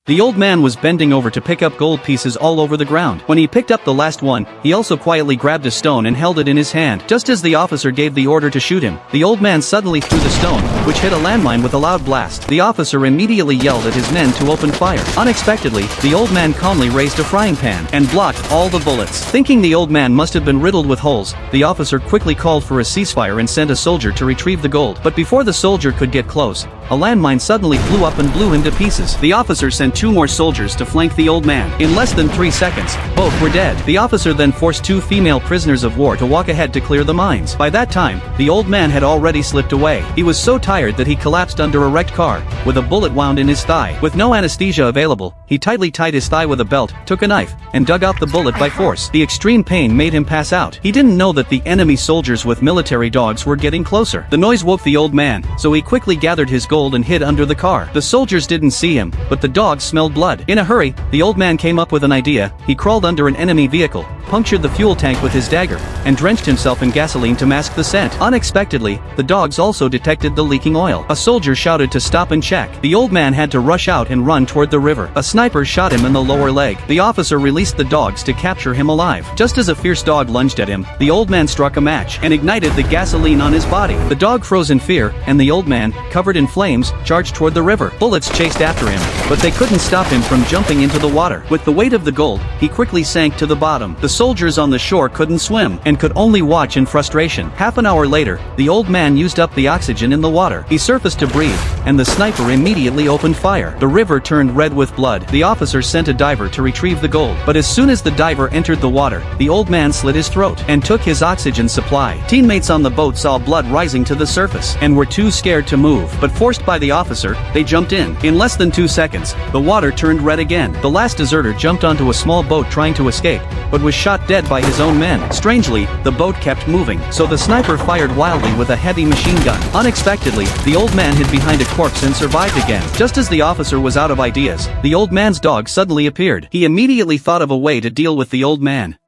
The old man was bending over to pick up gold pieces all over the ground. When he picked up the last one, he also quietly grabbed a stone and held it in his hand. Just as the officer gave the order to shoot him, the old man suddenly threw the stone, which hit a landmine with a loud blast. The officer immediately yelled at his men to open fire. Unexpectedly, the old man calmly raised a frying pan and blocked all the bullets. Thinking the old man must have been riddled with holes, the officer quickly called for a ceasefire and sent a soldier to retrieve the gold. But before the soldier could get close, a landmine suddenly flew up and blew him to pieces. The officer sent 2 more soldiers to flank the old man. In less than 3 seconds, both were dead. The officer then forced 2 female prisoners of war to walk ahead to clear the mines. By that time, the old man had already slipped away. He was so tired that he collapsed under a wrecked car, with a bullet wound in his thigh. With no anesthesia available, he tightly tied his thigh with a belt, took a knife, and dug out the bullet by force. The extreme pain made him pass out. He didn't know that the enemy soldiers with military dogs were getting closer. The noise woke the old man, so he quickly gathered his gold and hid under the car. The soldiers didn't see him, but the dogs smelled blood. In a hurry, the old man came up with an idea. He crawled under an enemy vehicle, punctured the fuel tank with his dagger, and drenched himself in gasoline to mask the scent. Unexpectedly, the dogs also detected the leaking oil. A soldier shouted to stop and check. The old man had to rush out and run toward the river. A sniper shot him in the lower leg. The officer released the dogs to capture him alive. Just as a fierce dog lunged at him, the old man struck a match and ignited the gasoline on his body. The dog froze in fear, and the old man, covered in flames, charged toward the river. Bullets chased after him, but they couldn't stop him from jumping into the water. With the weight of the gold, he quickly sank to the bottom. The soldiers on the shore couldn't swim, and could only watch in frustration. Half an hour later, the old man used up the oxygen in the water. He surfaced to breathe, and the sniper immediately opened fire. The river turned red with blood. The officer sent a diver to retrieve the gold, but as soon as the diver entered the water, the old man slit his throat, and took his oxygen supply. Teammates on the boat saw blood rising to the surface, and were too scared to move, but forced by the officer, they jumped in. In less than 2 seconds, the water turned red again. The last deserter jumped onto a small boat trying to escape, but was shot dead by his own men. Strangely, the boat kept moving, so the sniper fired wildly with a heavy machine gun. Unexpectedly, the old man hid behind a corpse and survived again. Just as the officer was out of ideas, the old man's dog suddenly appeared. He immediately thought of a way to deal with the old man.